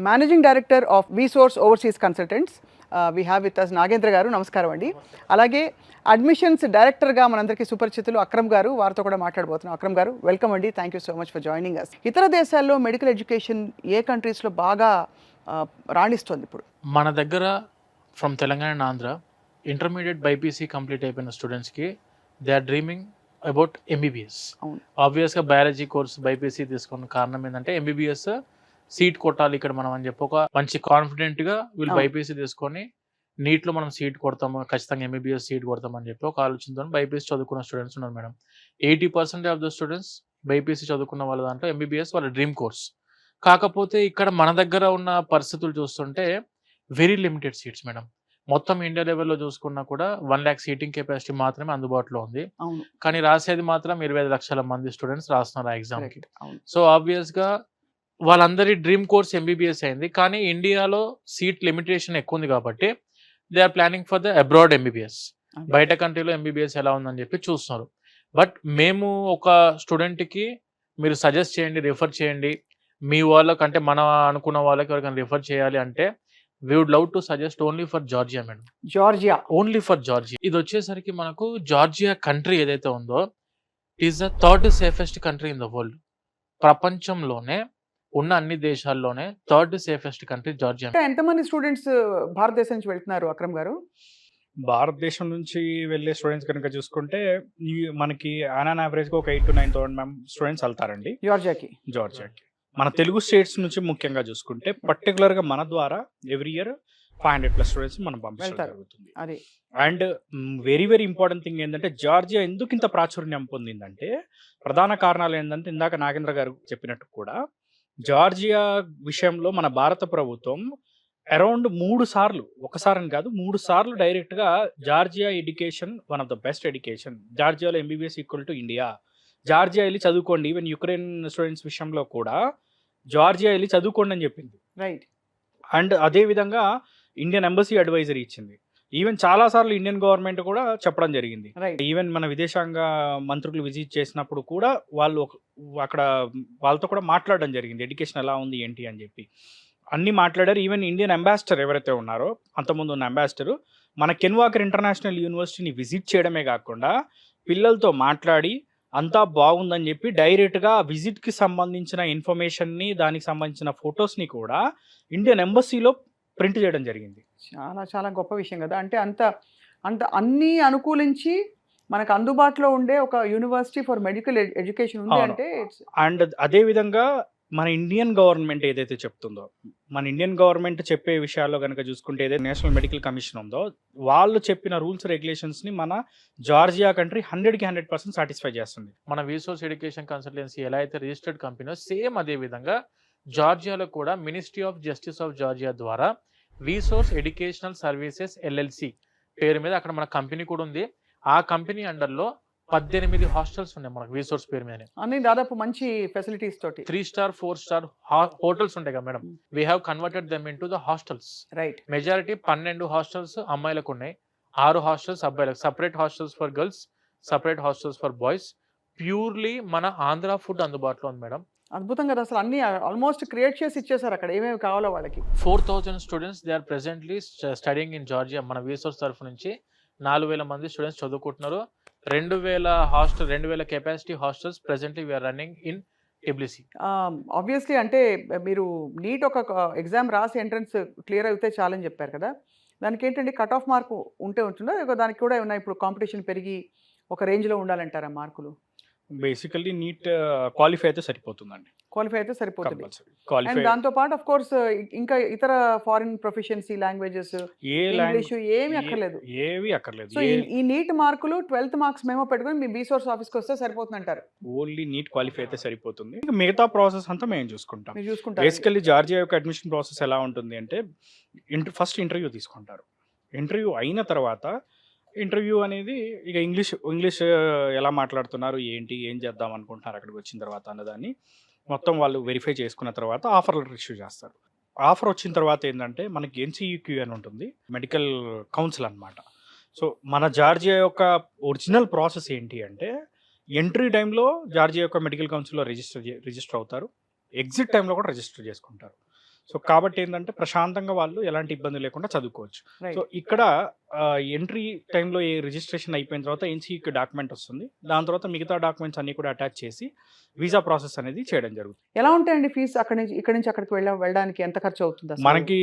Managing director of VSource overseas consultants. We have with us Nagendra garu. నమస్కారం అండి. అలాగే admissions డైరెక్టర్గా మనందరికీ సుపరిచితులు అక్రమ్ గారు, వారితో కూడా మాట్లాడబోతున్నాం. అక్రమ్ గారు, వెల్కమ్ అండి. Thank you so much for joining us. ఇతర దేశాల్లో మెడికల్ ఎడ్యుకేషన్ ఏ కంట్రీస్లో బాగా రాణిస్తుంది ఇప్పుడు? మన దగ్గర from Telangana and Andhra intermediate BiPC complete అయిపోయిన స్టూడెంట్స్కి they are dreaming about MBBS. ఆబ్వియస్గా బయాలజీ కోర్స్ బైపీసీ తీసుకున్న కారణం ఏంటంటే ఎంబీబీఎస్ సీట్ కొట్టాలి ఇక్కడ మనం అని చెప్పి ఒక మంచి కాన్ఫిడెంట్గా వీళ్ళు బైపీసీ తీసుకొని నీట్లో మనం సీట్ కొడతాము, ఖచ్చితంగా ఎంబీబీఎస్ సీట్ కొడతామని చెప్పి ఒక ఆలోచనతో బైపీసీ చదువుకున్న స్టూడెంట్స్ ఉన్నారు madam. 80% of the students BiPC చదువుకున్న వాళ్ళ దాంట్లో ఎంబీబీఎస్ వాళ్ళ డ్రీమ్ కోర్స్. కాకపోతే ఇక్కడ మన దగ్గర ఉన్న పరిస్థితులు చూస్తుంటే వెరీ లిమిటెడ్ సీట్స్ మేడం. మొత్తం ఇండియా లెవెల్లో చూసుకున్నా కూడా 1 lakh సీటింగ్ కెపాసిటీ మాత్రమే అందుబాటులో ఉంది. కానీ రాసేది మాత్రం 25 లక్షల మంది స్టూడెంట్స్ రాస్తున్నారు ఆ ఎగ్జామ్కి. సో ఆబ్వియస్గా వాళ్ళందరి డ్రీమ్ కోర్స్ ఎంబీబీఎస్ అయింది. కానీ ఇండియాలో సీట్ లిమిటేషన్ ఎక్కువ ఉంది కాబట్టి they are planning for the abroad MBBS. బయట కంట్రీలో ఎంబీబీఎస్ ఎలా ఉందని చెప్పి చూస్తున్నారు. బట్ మేము ఒక స్టూడెంట్కి మీరు సజెస్ట్ చేయండి, రిఫర్ చేయండి, మీ వాళ్ళకంటే మన అనుకున్న వాళ్ళకి ఎవరికైనా రిఫర్ చేయాలి అంటే we would love to suggest only for Georgia madam. Georgia, only for Georgia. ఇది వచ్చేసరికి మనకు జార్జియా కంట్రీ ఏదైతే ఉందో is the third safest country in the world. ప్రపంచంలోనే ఉన్న అన్ని దేశాల్లోనే థర్డ్ సేఫెస్ట్ కంట్రీ జార్జియా. ఎంతమంది స్టూడెంట్స్ భారతదేశం నుంచి వెళ్తున్నారు అక్రమ్ గారు? భారతదేశం నుంచి వెళ్ళే స్టూడెంట్స్ కనుక చూసుకుంటే మనకి ఆన్ యావరేజ్గా ఒక 8 to 9,000 స్టూడెంట్స్ వెళ్తారండి జార్జియాకి. మన తెలుగు స్టేట్స్ నుంచి ముఖ్యంగా చూసుకుంటే పర్టికులర్గా మన ద్వారా ఎవ్రీ ఇయర్ 500+ స్టూడెంట్స్ మనం పంపించడం జరుగుతుంది. And very very important thing ఏంటంటే జార్జియా ఎందుకు ఇంత ప్రాచుర్యం పొందిందంటే ప్రధాన కారణాలు ఏంటంటే ఇందాక నాగేంద్ర గారు చెప్పినట్టు కూడా జార్జియా విషయంలో మన భారత ప్రభుత్వం అరౌండ్ 3 సార్లు, ఒకసారి కాదు 3 సార్లు డైరెక్ట్గా Georgia education one of the best education, జార్జియాలో MBBS equal to India, Georgia వెళ్ళి చదువుకోండి, ఈవెన్ యుక్రెయిన్ స్టూడెంట్స్ విషయంలో కూడా జార్జియా వెళ్ళి చదువుకోండి అని చెప్పింది. రైట్. అండ్ అదేవిధంగా ఇండియన్ ఎంబసీ అడ్వైజరీ ఇచ్చింది. ఈవెన్ చాలాసార్లు ఇండియన్ గవర్నమెంట్ కూడా చెప్పడం జరిగింది. ఈవెన్ మన విదేశాంగ మంత్రులు విజిట్ చేసినప్పుడు కూడా వాళ్ళు అక్కడ వాళ్ళతో కూడా మాట్లాడడం జరిగింది, ఎడ్యుకేషన్ ఎలా ఉంది ఏంటి అని చెప్పి అన్నీ మాట్లాడారు. ఈవెన్ ఇండియన్ అంబాసిడర్ ఎవరైతే ఉన్నారో అంతకుముందు ఉన్న అంబాసిడరు మన కెన్వాకర్ ఇంటర్నేషనల్ యూనివర్సిటీని విజిట్ చేయడమే కాకుండా పిల్లలతో మాట్లాడి అంతా బాగుందని చెప్పి డైరెక్ట్గా విజిట్కి సంబంధించిన ఇన్ఫర్మేషన్ని, దానికి సంబంధించిన ఫొటోస్ని కూడా ఇండియన్ ఎంబసీలో ప్రింట్ చేయడం జరిగింది. చాలా చాలా గొప్ప విషయం కదా. అంటే అంత అంత అన్నీ అనుకూలించి మనకు అందుబాటులో ఉండే ఒక యూనివర్సిటీ ఫర్ మెడికల్ ఎడ్యుకేషన్ ఉంది అంటే. అండ్ అదేవిధంగా మన ఇండియన్ గవర్నమెంట్ ఏదైతే చెప్తుందో, మన ఇండియన్ గవర్నమెంట్ చెప్పే విషయాల్లో కనుక చూసుకుంటే ఏదైతే నేషనల్ మెడికల్ కమిషన్ ఉందో వాళ్ళు చెప్పిన రూల్స్ రెగ్యులేషన్స్ని మన జార్జియా కంట్రీ 100కి 100% సాటిస్ఫై చేస్తుంది. మన విసోర్స్ ఎడ్యుకేషన్ కన్సల్టెన్సీ ఎలా అయితే రిజిస్టర్డ్ కంపెనీ సేమ్ అదే విధంగా జార్జియాలో కూడా ministry of justice of Georgia ద్వారా విసోర్స్ ఎడ్యుకేషనల్ సర్వీసెస్ LLC పేరు మీద అక్కడ మన కంపెనీ కూడా ఉంది. ఆ కంపెనీ అండర్లో 18 హాస్టల్స్ ఉన్నాయి మనకు విసోర్స్ పేరు మీద. అన్ని దాదాపు మంచి ఫెసిలిటీస్ తోటి 3 star 4 star హోటల్స్ ఉంటాయి కదా madam. We have converted them in to the hostels. Right. Majority 12 hostels అమ్మాయిలకు ఉన్నాయి, 6 హాస్టల్స్ అబ్బాయిలకు. Separate hostels for girls, separate hostels for boys. Purely మన ఆంధ్ర ఫుడ్ అందుబాటులో ఉంది మేడం. అద్భుతం కదా. అసలు అన్ని ఆల్మోస్ట్ క్రియేట్ చేసి ఇచ్చేసారు అక్కడ ఏమేమి కావాలో వాళ్ళకి. 4,000 students they are presently studying in Georgia. మన విసోర్స్ తరఫు నుంచి 4,000 మంది స్టూడెంట్స్ చదువుకుంటున్నారు. 2,000 capacity hostels presently we are running in Tbilisi. Obviously అంటే మీరు నీట్ ఒక ఎగ్జామ్ రాసి ఎంట్రన్స్ క్లియర్ అయితే చాలని చెప్పారు కదా. దానికి ఏంటంటే కట్ ఆఫ్ మార్కు ఉంటే ఉంటుందా, దానికి కూడా ఏమన్నా ఇప్పుడు కాంపిటీషన్ పెరిగి ఒక రేంజ్లో ఉండాలంటారా మార్కులు? బేసికల్లీ నీట్ క్వాలిఫై అయితే సరిపోతుందండి. క్వాలిఫై అయితే సరిపోతుంది. క్వాలిఫై అండ్ దాంతో పాటు ఆఫ్ కోర్స్ ఇంకా ఇతర ఫారిన్ ప్రొఫిషియన్సీ లాంగ్వేజెస్, ఇంగ్లీష్ ఏమీ అక్కర్లేదు. సో ఈ నీట్ మార్కులు 12th మార్క్స్ మేమో పెట్టుకొని మీ బీసోర్స్ ఆఫీస్కి వస్తే సరిపోతుంది అంటారు. ఓన్లీ నీట్ క్వాలిఫై అయితే సరిపోతుంది, మిగతా ప్రాసెస్ అంతా మేము చూసుకుంటాం. బేసికల్లీ జార్జియా యొక్క అడ్మిషన్ ప్రాసెస్ ఎలా ఉంటుంది అంటే ఫస్ట్ ఇంటర్వ్యూ తీసుకుంటారు. ఇంటర్వ్యూ అయిన తర్వాత ఇంటర్వ్యూ అనేది ఇక ఇంగ్లీష్ ఎలా మాట్లాడుతున్నారు, ఏంటి, ఏం చేద్దాం అనుకుంటున్నారు అక్కడికి వచ్చిన తర్వాత అన్నదాన్ని మొత్తం వాళ్ళు వెరిఫై చేసుకున్న తర్వాత ఆఫర్ లెటర్ ఇష్యూ చేస్తారు. ఆఫర్ వచ్చిన తర్వాత ఏంటంటే మనకి NCEQ అని ఉంటుంది, మెడికల్ కౌన్సిల్ అనమాట. సో మన జార్జియా యొక్క ఒరిజినల్ ప్రాసెస్ ఏంటి అంటే ఎంట్రీ టైంలో జార్జియా యొక్క మెడికల్ కౌన్సిల్లో రిజిస్టర్ అవుతారు, ఎగ్జిట్ టైంలో కూడా రిజిస్టర్ చేసుకుంటారు. సో కాబట్టి ఏంటంటే ప్రశాంతంగా వాళ్ళు ఎలాంటి ఇబ్బంది లేకుండా చదువుకోవచ్చు. రైట్. సో ఇక్కడ ఎంట్రీ టైంలో ఏ రిజిస్ట్రేషన్ అయిపోయిన తర్వాత ఎన్సీఈకి డాక్యుమెంట్ వస్తుంది. దాని తర్వాత మిగతా డాక్యుమెంట్స్ అన్ని కూడా అటాచ్ చేసి వీసా ప్రాసెస్ అనేది చేయడం జరుగుతుంది. ఎలా ఉంటాయండి ఫీజు ఇక్కడ నుంచి అక్కడికి వెళ్ళడానికి ఎంత ఖర్చు అవుతుంది అసలు? మనకి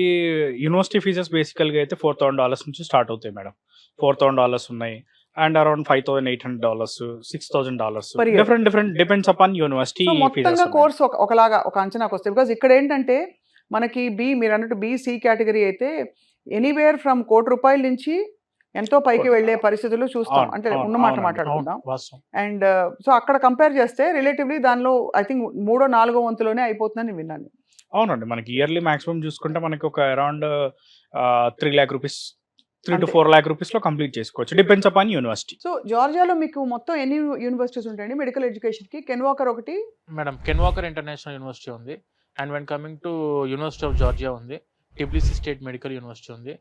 యూనివర్సిటీ ఫీజెస్ బేసికల్గా అయితే $4,000 నుంచి స్టార్ట్ అవుతాయి మేడం. $4,000 ఉన్నాయి and around $5,800, $6,000 Per year. Different depends upon university so మొత్తంగా కోర్స్ ఒకలాగా ఒక అంచనాకు వస్తాయి. బికాజ్ ఇక్కడ ఏంటంటే మనకి మీరు అన్నట్టు బీసీ కేటగిరీ అయితే ఎనీవేర్ ఫ్రమ్ ₹1,00,00,000 నుంచి ఎంతో పైకి వెళ్ళే పరిస్థితులు చూస్తాం. అవును, అంటే అవును, ఉన్నమాట అవునండి. మాట్లాడుకుందాం. వాస్తవం. అండ్ సో అక్కడ కంపేర్ చేస్తే రిలేటివ్లీ దానిలో ఐ థింక్ 3-4 వంతులోనే అయిపోతుందని విన్నాను. అవునండి. మనకి ఇయర్లీ మాక్సిమం చూసుకుంటే మనకి ఒక అరౌండ్ ₹3 lakh, $3 to అంతే. $4 lakh లో కంప్లీట్ చేసుకోవచ్చు. Depends upon university. సో జార్జియాలో మీకు మొత్తం ఎన్ని యూనివర్సిటీస్ ఉంటాయండి మెడికల్ ఎడ్యుకేషన్కి? కెన్ వాకర్ ఒకటి, madam Ken Walker international university ఉంది. And when coming to university of Georgia ఉంది, టిబ్లిసీ స్టేట్ మెడికల్ యూనివర్సిటీ ఉంది,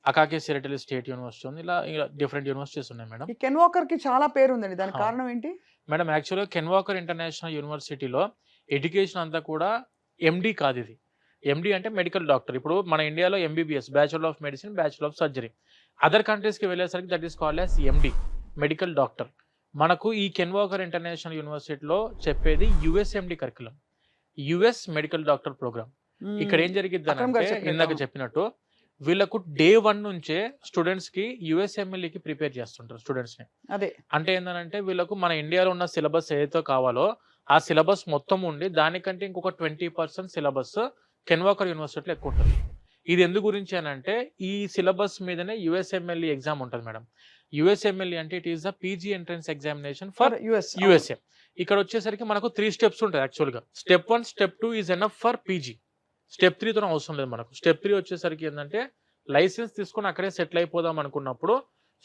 అకాకే సిరటలి స్టేట్ యూనివర్సిటీ ఉంది. ఇలా డిఫరెంట్ యూనివర్సిటీస్ ఉన్నాయి మేడం. ఈ కెన్ వాకర్కి చాలా పేరు ఉందండి, దానికి అవును. కారణం ఏంటి? మేడం యాక్చువల్గా కెన్ వాకర్ ఇంటర్నేషనల్ యూనివర్సిటీలో ఎడ్యుకేషన్ అంతా కూడా ఎండి కాదు. ఇది ఎండి అంటే మెడికల్ డాక్టర్. ఇప్పుడు మన ఇండియాలో MBBS, bachelor of medicine, bachelor of surgery. Other కంట్రీస్కి వెళ్ళేసరికి that is called as MD, medical doctor. మనకు ఈ కెన్ వాకర్ ఇంటర్నేషనల్ యూనివర్సిటీలో చెప్పేది USMD curriculum, US medical doctor programme. ఇక్కడ ఏం జరిగిద్ది అక్రమ్ గారు అంటే చెప్పినట్టు. ఇందాక చెప్పినట్టు వీళ్ళకు డే 1 నుంచే స్టూడెంట్స్కి యుఎస్ఎంఎల్ఈకి ప్రిపేర్ చేస్తుంటారు స్టూడెంట్స్ని. అదే అంటే ఏంటంటే వీళ్ళకు మన ఇండియాలో ఉన్న సిలబస్ ఏదైతే కావాలో ఆ సిలబస్ మొత్తం ఉండి దానికంటే ఇంకొక 20% సిలబస్ కెన్ వాకర్ యూనివర్సిటీలో ఎక్కువ ఉంటుంది. ఇది ఎందు గురించి అని అంటే ఈ సిలబస్ మీదనే యుఎస్ఎంఎల్ఈ ఎగ్జామ్ ఉంటుంది మేడం. యుఎస్ఎంఎల్ఈ అంటే it is the PG entrance examination for USA. ఇక్కడ వచ్చేసరికి మనకు 3 steps ఉంటుంది యాక్చువల్గా. Step 1, step 2 is enough for PG. Step 3తో అవసరం లేదు మనకు. స్టెప్ 3 వచ్చేసరికి ఏంటంటే లైసెన్స్ తీసుకొని అక్కడే సెటిల్ అయిపోదాం అనుకున్నప్పుడు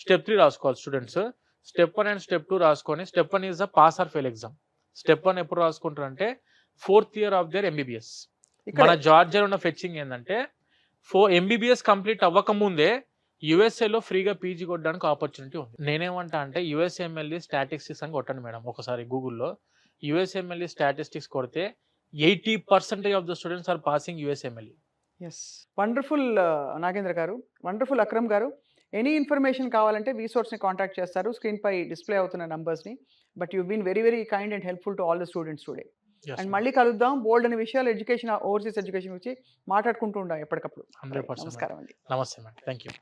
స్టెప్ 3 రాసుకోవాలి స్టూడెంట్స్. స్టెప్ 1 అండ్ స్టెప్ 2 రాసుకొని step 1 is the pass or fail exam. Step 1 ఎప్పుడు రాసుకుంటారంటే 4th year of their MBBS. మన జార్జియాలో ఉన్న ఫెచ్చింగ్ ఏంటంటే ఎంబీబీఎస్ కంప్లీట్ అవ్వకముందే యుఎస్ఏలో ఫ్రీగా పీజీ కొట్టడానికి ఆపర్చునిటీ ఉంది. నేనేమంటా అంటే యుఎస్ఎంఎల్ఈ స్టాటిస్టిక్స్ అని కొట్టండి మేడం ఒకసారి గూగుల్లో. యుఎస్ఎంఎల్ఈ స్టాటిస్టిక్స్ కొడితే 80% of the students are passing USMLE. Yes, wonderful Nagendra గారు, వండర్ఫుల్ అక్రమ్ గారు. ఎనీ ఇన్ఫర్మేషన్ కావాలంటే వీసోర్స్ని కాంటాక్ట్ చేస్తారు, స్క్రీన్పై డిస్ప్లే అవుతున్న నంబర్స్ని. But you been very very kind and helpful to all the students today. And మళ్ళీ కలుద్దాం. బోల్డ్ అనే విషయాలు ఎడ్యుకేషన్, ఓవర్సీస్ ఎడ్యుకేషన్ గురించి మాట్లాడుకుంటూ ఉంటాం ఎప్పటికప్పుడు. 100%. నమస్కారం అండి. నమస్తే మేడం, థ్యాంక్ యూ.